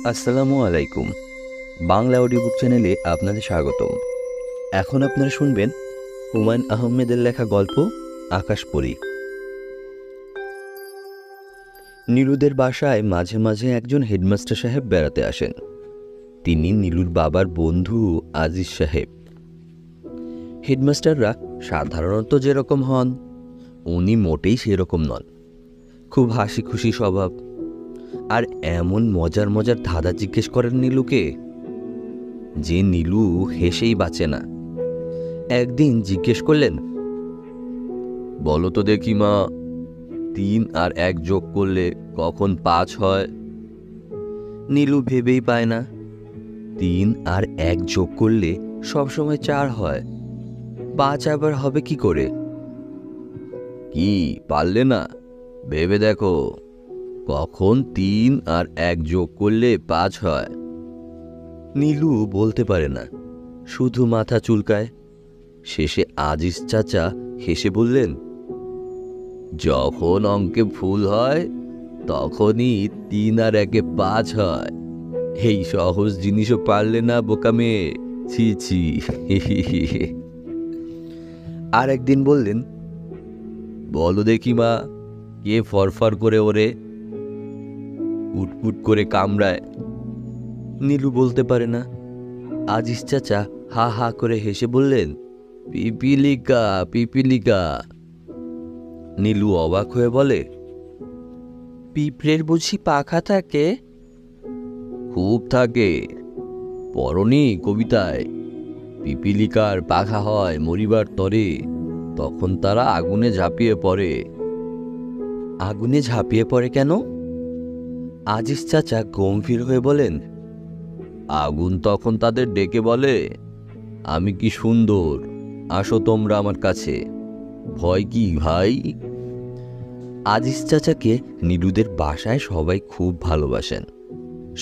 আসসালামু আলাইকুম। Bangla audio book চ্যানেলে আপনাদের স্বাগতম। এখন আপনারা শুনবেন হুমায়ূন আহমেদের লেখা গল্প আকাশপরী। নীলুদের বাসায় মাঝে মাঝে একজন হেডমাস্টার সাহেব বেড়াতে আসেন। তিনি নীলুর বাবার বন্ধু আজিজ সাহেব। হেডমাস্টাররা সাধারণত যেরকম হন, উনি মোটেই সেরকম নন। খুব হাসি খুশি স্বভাব, আর এমন মজার মজার ধাঁধা জিজ্ঞেস করেন নীলুকে যে নীলু হেসেই বাঁচে না। একদিন জিজ্ঞেস করলেন, বলো তো দেখি মা, 3 আর 1 যোগ করলে কখন 5 হয়? নীলু ভেবেই পায় না। 3 আর 1 যোগ করলে সবসময় 4 হয়, 5 আবার হবে কি করে? কি পারলে না? ভেবে দেখো, কখন 3 আর 1 যোগ করলে 5 হয়? নীলু বলতে পারে না, শুধু মাথা চুলকায়। শেষে আজিজ চাচা হেসে বললেন, যখন অঙ্কে ভুল হয় তখনই 3 আর 1-এ 5 হয়। এই সহজ জিনিসও পারলে না বোকা মেয়ে, ছি ছি। আর একদিন বললেন, বলো দেখি মা, কে ফরফর করে ওরে, উটপুট করে কামড়ায়? নীলু বলতে পারে না। আজিজ চাচা হা হা করে হেসে বললেন, পিপিলিকা পিপিলিকা। নীলু অবাক হয়ে বলে, পিঁপড়ের বুঝি পাখা থাকে? খুব থাকে। পড়নি কবিতায়, পিপিলিকার পাখা হয় মরিবার তরে, তখন তারা আগুনে ঝাঁপিয়ে পড়ে। আগুনে ঝাঁপিয়ে পড়ে কেন? আজিজ চাচা গম্ভীর হয়ে বলেন, আগুন তখন তাদের ডেকে বলে, আমি কি সুন্দর, আসো তোমরা আমার কাছে। ভয় কি ভাই? আজিজ চাচাকে নীলুদের বাসায় সবাই খুব ভালোবাসেন।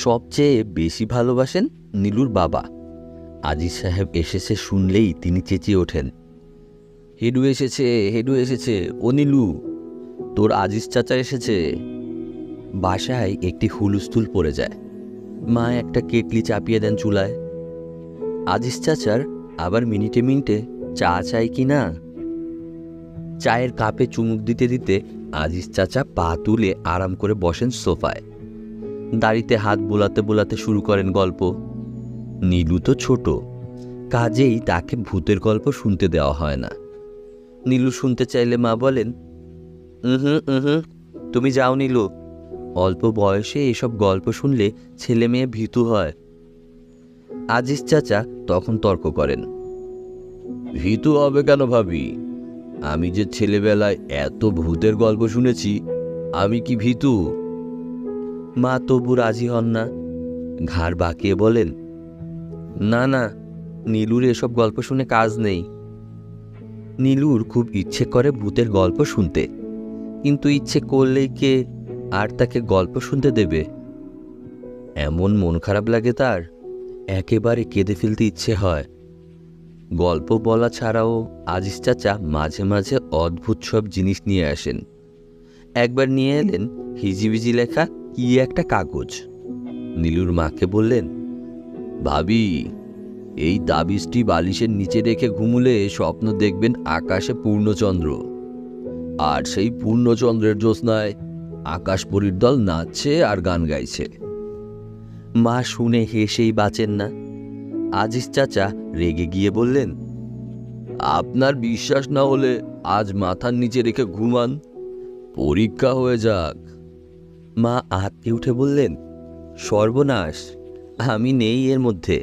সবচেয়ে বেশি ভালোবাসেন নীলুর বাবা। আজিজ সাহেব এসেছে শুনলেই তিনি চেঁচিয়ে ওঠেন, হেডু এসেছে, হেডু এসেছে, ও নীলু, তোর আজিজ চাচা এসেছে। বাসায় একটি হুলস্থুল পড়ে যায়। মা একটা কেটলি চাপিয়ে দেন চুলায়। আজিজ চাচার আবার মিনিটে মিনিটে চা চাই কি না। চায়ের কাপে চুমুক দিতে দিতে আজিজ চাচা পা তুলে আরাম করে বসেন সোফায়। দাড়িতে হাত বোলাতে বোলাতে শুরু করেন গল্প। নীলু তো ছোট, কাজেই তাকে ভূতের গল্প শুনতে দেওয়া হয় না। নীলু শুনতে চাইলে মা বলেন, তুমি যাও নীলু, অল্প বয়সে এসব গল্প শুনলে ছেলে মেয়ে ভীতু হয়। আজিজ চাচা তখন তর্ক করেন, ভীতু হবে কেন ভাবি? আমি যে ছেলেবেলায় এত ভূতের গল্প শুনেছি, আমি কি ভীতু? মা তবু রাজি হন না, ঘাড় বাঁকিয়ে বলেন, না না, নীলুর এসব গল্প শুনে কাজ নেই। নীলুর খুব ইচ্ছে করে ভূতের গল্প শুনতে, কিন্তু ইচ্ছে করলেই কে আর তাকে গল্প শুনতে দেবে? এমন মন খারাপ লাগে তার, একেবারে কেঁদে ফেলতে ইচ্ছে হয়। গল্প বলা ছাড়াও আজিজ চাচা মাঝে মাঝে অদ্ভুত সব জিনিস নিয়ে আসেন। একবার নিয়ে এলেন হিজিবিজি লেখা কি একটা কাগজ। নীলুর মাকে বললেন, ভাবি, এই তাবিজটি বালিশের নিচে রেখে ঘুমুলে স্বপ্ন দেখবেন আকাশে পূর্ণচন্দ্র, আর সেই পূর্ণচন্দ্রের জ্যোৎস্নায় আকাশপরীর দল নাচছে আর গান গাইছে। মা শুনে হেসেই বাঁচেন না। আজিজ চাচা রেগে গিয়ে বললেন, আপনার বিশ্বাস না হলে আজ মাথার নিচে রেখে ঘুমান, পরীক্ষা হয়ে যাক। মা আঁতকে উঠে বললেন, সর্বনাশ, আমি নেই এর মধ্যে।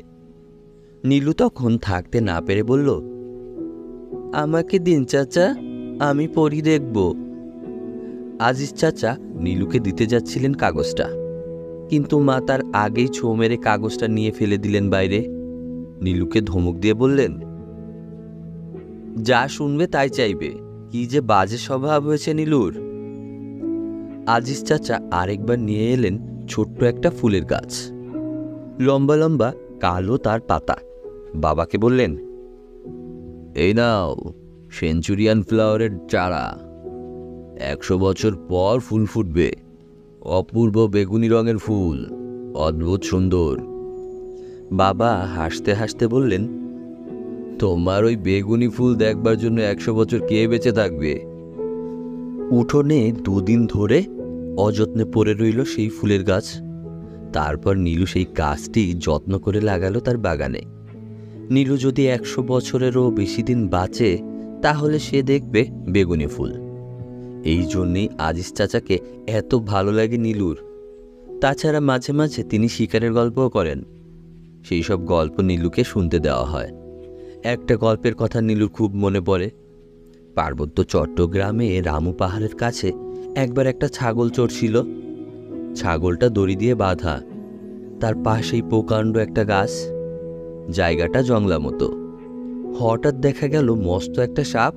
নীলু তখন থাকতে না পেরে বলল, আমাকে দিন চাচা, আমি পড়ি দেখব। আজিজ চাচা নীলুকে দিতে যাচ্ছিলেন কাগজটা, কিন্তু মা তার আগেই ছো মেরে কাগজটা নিয়ে ফেলে দিলেন বাইরে। নীলুকে ধমক দিয়ে বললেন, যা শুনবে তাই চাইবে, কি যে বাজে স্বভাব হয়েছে নীলুর। আজিজ চাচা আরেকবার নিয়ে এলেন ছোট্ট একটা ফুলের গাছ, লম্বা লম্বা কালো তার পাতা। বাবাকে বললেন, এই নাও সেঞ্চুরিয়ান ফ্লাওয়ারের চারা, 100 বছর পর ফুল ফুটবে, অপূর্ব বেগুনি রঙের ফুল, অদ্ভুত সুন্দর। বাবা হাসতে হাসতে বললেন, তোমার ওই বেগুনি ফুল দেখবার জন্য 100 বছর কে বেঁচে থাকবে? উঠোনে দুদিন ধরে অযত্নে পড়ে রইল সেই ফুলের গাছ। তারপর নীলু সেই গাছটি যত্ন করে লাগালো তার বাগানে। নীলু যদি 100 বছরেরও বেশি দিন বাঁচে, তাহলে সে দেখবে বেগুনি ফুল। এই জন্যেই আজিজ চাচাকে এত ভালো লাগে নীলুর। তাছাড়া মাঝে মাঝে তিনি শিকারের গল্পও করেন। সেই সব গল্প নীলুকে শুনতে দেওয়া হয়। একটা গল্পের কথা নীলুর খুব মনে পড়ে। পার্বত্য চট্টগ্রামে রামু পাহাড়ের কাছে একবার একটা ছাগল চড়ছিল। ছাগলটা দড়ি দিয়ে বাঁধা। তার পাশেই প্রকাণ্ড একটা গাছ। জায়গাটা জংলা মতো। হঠাৎ দেখা গেল মস্ত একটা সাপ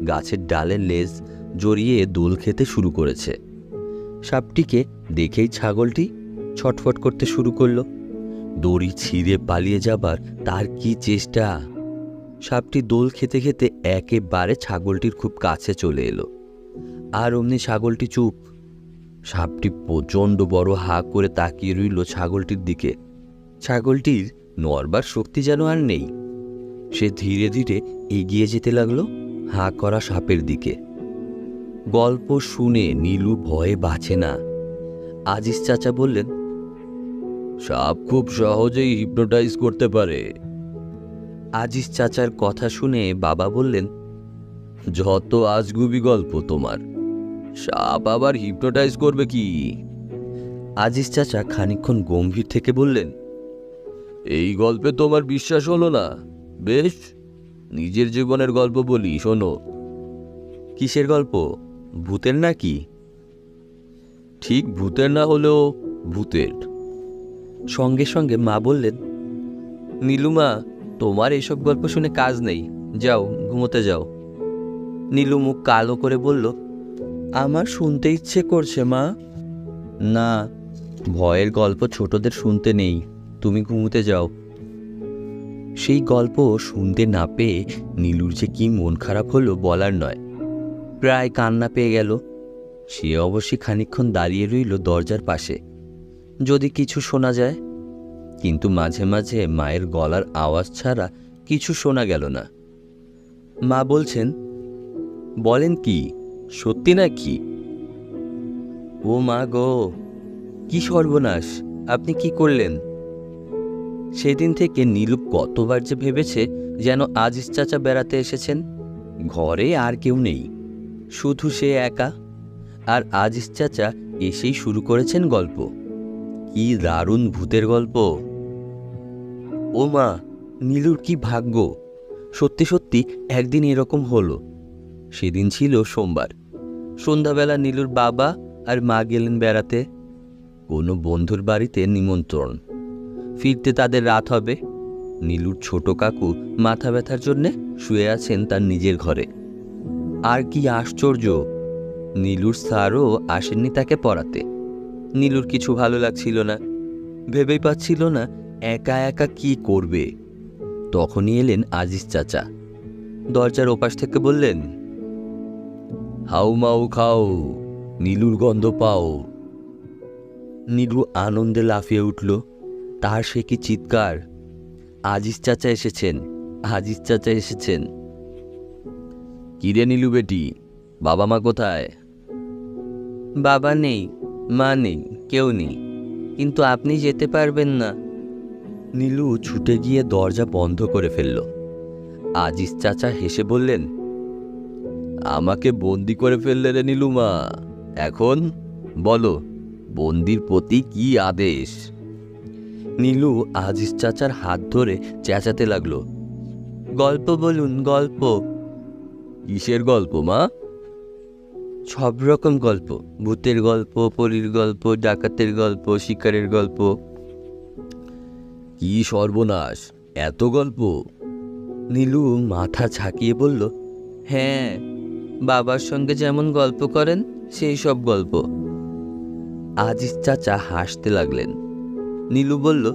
গাছের ডালের লেজ জড়িয়ে দোল খেতে শুরু করেছে। সাপটিকে দেখেই ছাগলটি ছটফট করতে শুরু করলো। দড়ি ছিঁড়ে পালিয়ে যাবার তার কি চেষ্টা! সাপটি দোল খেতে খেতে একেবারে ছাগলটির খুব কাছে চলে এলো। আর অমনি ছাগলটি চুপ। সাপটি প্রচণ্ড বড় হা করে তাকিয়ে রইল ছাগলটির দিকে। ছাগলটির নড়বার শক্তি যেন আর নেই। সে ধীরে ধীরে এগিয়ে যেতে লাগলো হা করা সাপের দিকে। গল্প শুনে নীলু ভয়ে বাঁচে না। আজিজ চাচা বললেন, সাপ খুব সহজেই হিপনোটাইজ করতে পারে। আজিজ চাচার কথা শুনে বাবা বললেন, যত আজগুবি গল্প তোমার, সাপ আবার হিপনোটাইজ করবে কি? আজিজ চাচা খানিকক্ষণ গম্ভীর থেকে বললেন, এই গল্পে তোমার বিশ্বাস হলো না? বেশ, নিজের জীবনের গল্প বলি, শোনো। কিসের গল্প? ভূতের নাকি? ঠিক ভূতের না হলেও ভূতের। সঙ্গে সঙ্গে মা বললেন, নীলুমা, তোমার এসব গল্প শুনে কাজ নেই, যাও ঘুমোতে যাও। নীলু মুখ কালো করে বলল, আমার শুনতে ইচ্ছে করছে মা। না, ভয়ের গল্প ছোটদের শুনতে নেই, তুমি ঘুমোতে যাও। সেই গল্প শুনতে না পেয়ে নীলুর যে কি মন খারাপ হলো বলার নয়। প্রায় কান্না পেয়ে গেল। সে অবশ্যই খানিকক্ষণ দাঁড়িয়ে রইল দরজার পাশে, যদি কিছু শোনা যায়। কিন্তু মাঝে মাঝে মায়ের গলার আওয়াজ ছাড়া কিছু শোনা গেল না। মা বলছেন, বলেন কি, সত্যি নাকি? ও মা গো, কি সর্বনাশ! আপনি কি করলেন? সেদিন থেকে নীলু কতবার যে ভেবেছে যেন আজিজ চাচা বেড়াতে এসেছেন। ঘরে আর কেউ নেই, শুধু সে একা। আর আজিজ চাচা এসেই শুরু করেছেন গল্প। কি দারুণ ভূতের গল্প! ও মা, নীলুর কি ভাগ্য! সত্যি সত্যি একদিন এরকম হলো। সেদিন ছিল সোমবার। সন্ধ্যাবেলা নীলুর বাবা আর মা গেলেন বেড়াতে। কোনো বন্ধুর বাড়িতে নিমন্ত্রণ। ফিরতে তাদের রাত হবে। নীলুর ছোট কাকু মাথা ব্যথার জন্যে শুয়ে আছেন তার নিজের ঘরে। আর কি আশ্চর্য, নীলুর স্যারও আসেননি তাকে পড়াতে। নীলুর কিছু ভালো লাগছিল না, ভেবেই পাচ্ছিল না একা একা কি করবে। তখনই এলেন আজিজ চাচা। দরজার ওপাশ থেকে বললেন, হাউ মাউ খাও, নীলুর গন্ধ পাও। নীলু আনন্দে লাফিয়ে উঠল। তার সে কি চিৎকার! আজিজ চাচা এসেছেন, আজিজ চাচা এসেছেন। কিরে নীলু বেটি, বাবা মা কোথায়? বাবা নেই, মা নেই, কেউ নেই, কিন্তু আপনি যেতে পারবেন না। নীলু ছুটে গিয়ে দরজা বন্ধ করে ফেলল। আজিজ চাচা হেসে বললেন, আমাকে বন্দি করে ফেললে রে নীলুমা। এখন বলো, বন্দির প্রতি কি আদেশ? নীলু আজিজ চাচার হাত ধরে চেঁচাতে লাগলো, গল্প বলুন, গল্প। কিসের গল্প মা? সব রকম গল্প, ভূতের গল্প, পরীর গল্প, ডাকাতের গল্প, শিকারের গল্প। কি সর্বনাশ, এত গল্প! নীলু মাথা ঝাঁকিয়ে বলল, হ্যাঁ, বাবার সঙ্গে যেমন গল্প করেন সেই সব গল্প। আজিজ চাচা হাসতে লাগলেন। নীলু বলল,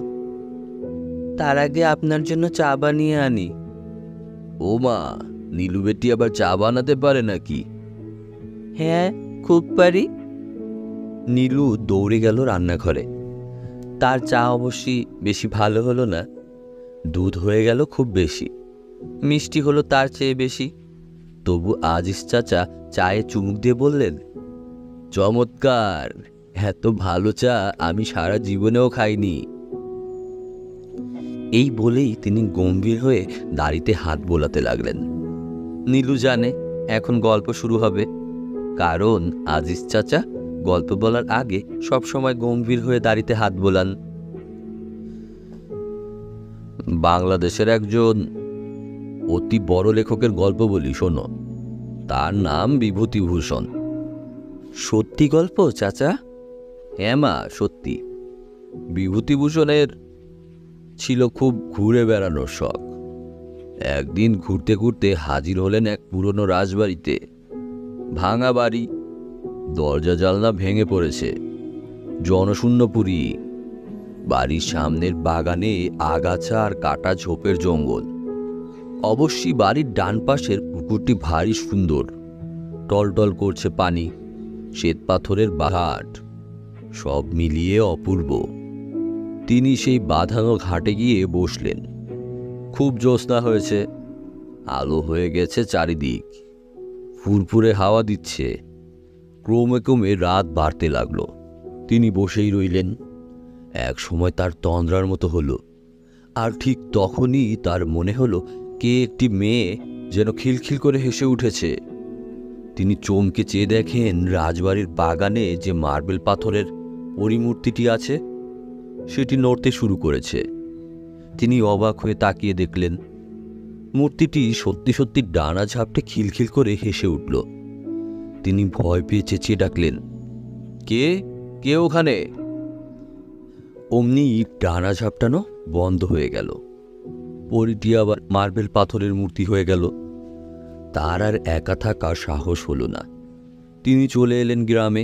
তার আগে আপনার জন্য চা বানিয়ে আনি। ও মা, নীলু বেটি আবার চা বানাতে পারে নাকি? হ্যাঁ, খুব পারি। নীলু দৌড়ে গেল রান্নাঘরে। তার চা অবশ্যই বেশি ভালো হলো না। দুধ হয়ে গেল খুব বেশি, মিষ্টি হলো তার চেয়ে বেশি। তবু আজিজ চাচা চায়ে চুমুক দিয়ে বললেন, চমৎকার, এত ভালো চা আমি সারা জীবনেও খাইনি। এই বলেই তিনি গম্ভীর হয়ে দাড়িতে হাত বোলাতে লাগলেন। নীলু জানে এখন গল্প শুরু হবে, কারণ আজিজ চাচা গল্প বলার আগে সবসময় গম্ভীর হয়ে দাড়িতে হাত বোলান। বাংলাদেশের একজন অতি বড় লেখকের গল্প বলি, শোনো। তার নাম বিভূতিভূষণ। সত্যি গল্প চাচা? হ্যাঁ মা, সত্যি। বিভূতিভূষণের ছিল খুব ঘুরে বেড়ানোর শখ। একদিন ঘুরতে ঘুরতে হাজির হলেন এক পুরনো রাজবাড়িতে। ভাঙা বাড়ি, দরজা জানলা ভেঙে পড়েছে, জনশূন্য পুরী। বাড়ির সামনের বাগানে আগাছা আর কাটা ঝোপের জঙ্গল। অবশ্যই বাড়ির ডান পাশের পুকুরটি ভারী সুন্দর, টলটল করছে পানি, শ্বেত পাথরের ঘাট, সব মিলিয়ে অপূর্ব। তিনি সেই বাঁধানো ঘাটে গিয়ে বসলেন। খুব জ্যোৎস্না হয়েছে, আলো হয়ে গেছে চারিদিক, ফুরফুরে হাওয়া দিচ্ছে। ক্রমে ক্রমে রাত বাড়তে লাগলো। তিনি বসেই রইলেন। এক সময় তার তন্দ্রার মতো হলো, আর ঠিক তখনই তার মনে হলো কে একটি মেয়ে যেন খিলখিল করে হেসে উঠেছে। তিনি চমকে চেয়ে দেখেন রাজবাড়ির বাগানে যে মার্বেল পাথরের পরিমূর্তিটি আছে সেটি নড়তে শুরু করেছে। তিনি অবাক হয়ে তাকিয়ে দেখলেন মূর্তিটি সত্যি সত্যি ডানা ঝাপটে খিলখিল করে হেসে উঠল। তিনি ভয় পেয়ে চেঁচিয়ে ডাকলেন, কে কে ওখানে? অমনি ডানা ঝাপটানো বন্ধ হয়ে গেল। পরিটি আবার মার্বেল পাথরের মূর্তি হয়ে গেল। তার আর একা থাকার সাহস হলো না। তিনি চলে এলেন গ্রামে।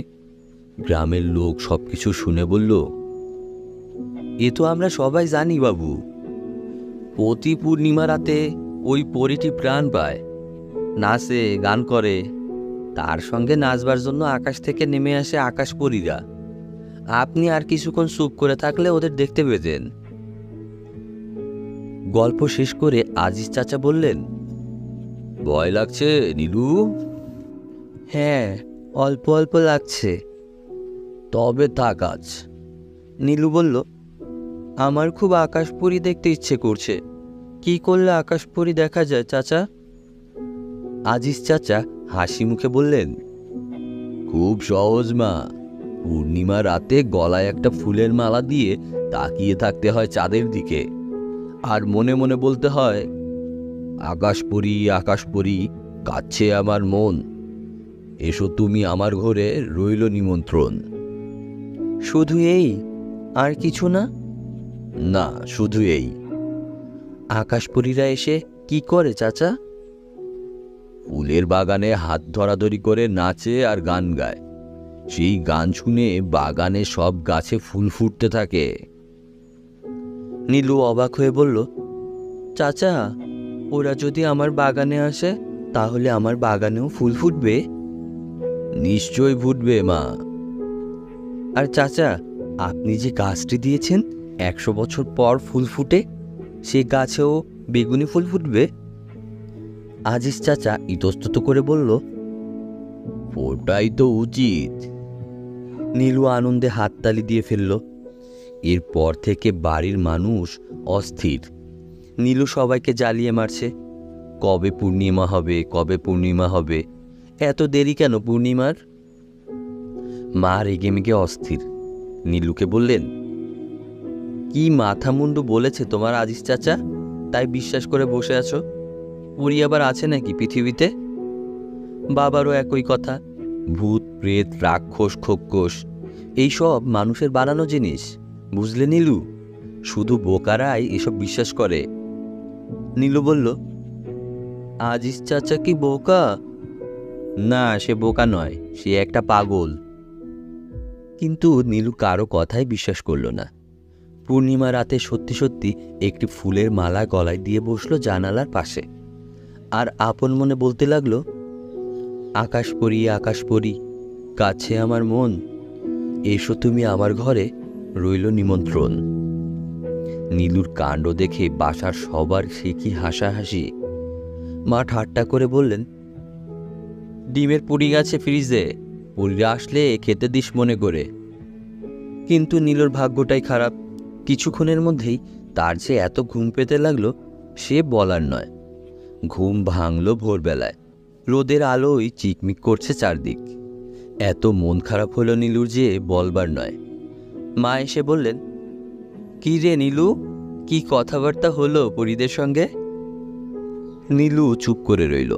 গ্রামের লোক সবকিছু শুনে বলল, এ তো আমরা সবাই জানি বাবু, প্রতি পূর্ণিমা রাতে ওই পরীটি প্রাণ পায়, নাচে গান করে, তার সঙ্গে নাচবার জন্য আকাশ থেকে নেমে আসে আকাশ পরীরা। আপনি আর কিছুক্ষণ চুপ করে থাকলে ওদের দেখতে পেতেন। গল্প শেষ করে আজিজ চাচা বললেন, ভয় লাগছে নীলু? হ্যাঁ, অল্প অল্প লাগছে। তবে থাক আজ। নীলু বলল, আমার খুব আকাশপরী দেখতে ইচ্ছে করছে। কি করলে আকাশপরী দেখা যায় চাচা? আজিজ চাচা হাসি মুখে বললেন, খুব সহজ মা। পূর্ণিমা রাতে গলায় একটা ফুলের মালা দিয়ে তাকিয়ে থাকতে হয় চাঁদের দিকে, আর মনে মনে বলতে হয়, আকাশপরী আকাশপরী, কাছে আমার মন, এসো তুমি আমার ঘরে, রইল নিমন্ত্রণ। শুধু এই, আর কিছু না? না, শুধু এই। আকাশপরীরা এসে কি করে চাচা? ফুলের বাগানে হাত ধরাধরি করে নাচে আর গান গায়। সেই গান শুনে বাগানে সব গাছে ফুল ফুটতে থাকে। নীলু অবাক হয়ে বলল, চাচা, ওরা যদি আমার বাগানে আসে তাহলে আমার বাগানেও ফুল ফুটবে? নিশ্চয় ফুটবে মা। আর চাচা, আপনি যে গাছটি দিয়েছেন 100 বছর পর ফুল ফুটে, সে গাছেও বেগুনি ফুল ফুটবে? আজিজ চাচা ইতস্তত করে বলল, ওটাই তো উচিত। নীলু আনন্দে হাততালি দিয়ে ফেলল। এরপর থেকে বাড়ির মানুষ অস্থির। নীলু সবাইকে জ্বালিয়ে মারছে, কবে পূর্ণিমা হবে, কবে পূর্ণিমা হবে, এত দেরি কেন পূর্ণিমার? মা রেগে মেগে অস্থির। নীলুকে বললেন, কি মাথা মুন্ডু বলেছে তোমার আজিজ চাচা, তাই বিশ্বাস করে বসে আছো? পরী আবার আছে নাকি পৃথিবীতে? বাবারও একই কথা, ভূত প্রেত রাক্ষস খোক্কস এইসব মানুষের বানানো জিনিস, বুঝলে নীলু? শুধু বোকারাই এসব বিশ্বাস করে। নীলু বলল, আজিজ চাচা কি বোকা? না, সে বোকা নয়, সে একটা পাগল। কিন্তু নীলু কারো কথাই বিশ্বাস করল না। পূর্ণিমা রাতে সত্যি সত্যি একটি ফুলের মালা গলায় দিয়ে বসলো জানালার পাশে, আর আপন মনে বলতে লাগলো, আকাশপরী আকাশপরী, কাছে আমার মন, এসো তুমি আমার ঘরে, রইল নিমন্ত্রণ। নীলুর কাণ্ড দেখে বাসার সবার সে কি হাসাহাসি। মা ঠাট্টা করে বললেন, ডিমের পুডিং আছে ফ্রিজে, পুরীরা আসলে খেতে দিস মনে করে। কিন্তু নীলুর ভাগ্যটাই খারাপ। কিছুক্ষণের মধ্যেই তার যে এত ঘুম পেতে লাগলো সে বলার নয়। ঘুম ভাঙল ভোরবেলায়। রোদের আলোয় চিকমিক করছে চারদিক। এত মন খারাপ হলো নীলুর যে বলবার নয়। মা এসে বললেন, কি রে নীলু, কি কথাবার্তা হলো পরীদের সঙ্গে? নীলু চুপ করে রইল।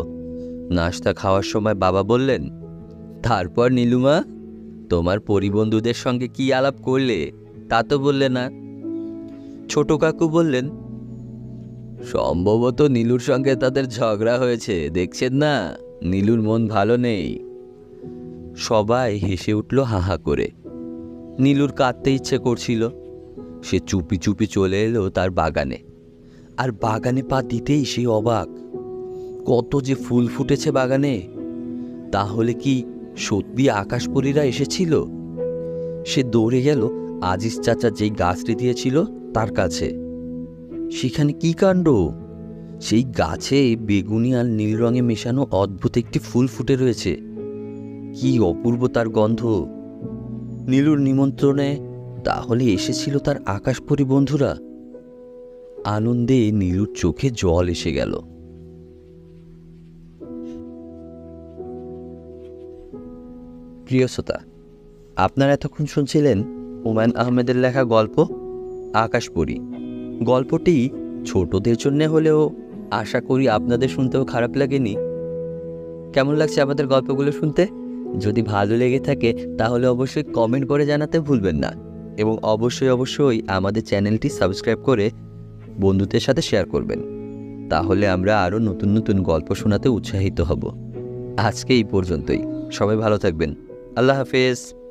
নাশতা খাওয়ার সময় বাবা বললেন, তারপর নীলুমা, তোমার পরিবন্ধুদের সঙ্গে কি আলাপ করলে তা তো বললে না। ছোট কাকু বললেন, সম্ভবত নীলুর সঙ্গে তাদের ঝগড়া হয়েছে, দেখছেন না নীলুর মন ভালো নেই। সবাই হেসে উঠল হাহা করে। নীলুর কাঁদতে ইচ্ছে করছিল। সে চুপি চুপি চলে এলো তার বাগানে। আর বাগানে পা দিতেই সে অবাক। কত যে ফুল ফুটেছে বাগানে! তাহলে কি সত্যি আকাশপরীরা এসেছিল? সে দৌড়ে গেল আজিজ চাচা যেই গাছটি দিয়েছিল তার কাছে। সেখানে কি কাণ্ড! সেই গাছে বেগুনি আর নীল রঙে মেশানো অদ্ভুত একটি ফুল ফুটে রয়েছে। কি অপূর্ব তার গন্ধ! নীলুর নিমন্ত্রণে তাহলে এসেছিল তার আকাশপরী বন্ধুরা। আনন্দে নীলুর চোখে জল এসে গেল। প্রিয় শ্রোতা, আপনারা এতক্ষণ শুনছিলেন হুমায়ুন আহমেদের লেখা গল্প আকাশপরী। গল্পটি ছোটদের জন্য হলেও আশা করি আপনাদের শুনতেও খারাপ লাগেনি। কেমন লাগছে আমাদের গল্পগুলো শুনতে? যদি ভালো লেগে থাকে তাহলে অবশ্যই কমেন্ট করে জানাতে ভুলবেন না, এবং অবশ্যই আমাদের চ্যানেলটি সাবস্ক্রাইব করে বন্ধুদের সাথে শেয়ার করবেন। তাহলে আমরা আরও নতুন নতুন গল্প শোনাতে উৎসাহিত হব। আজকে এই পর্যন্তই। সবাই ভালো থাকবেন। আল্লাহ হাফেজ।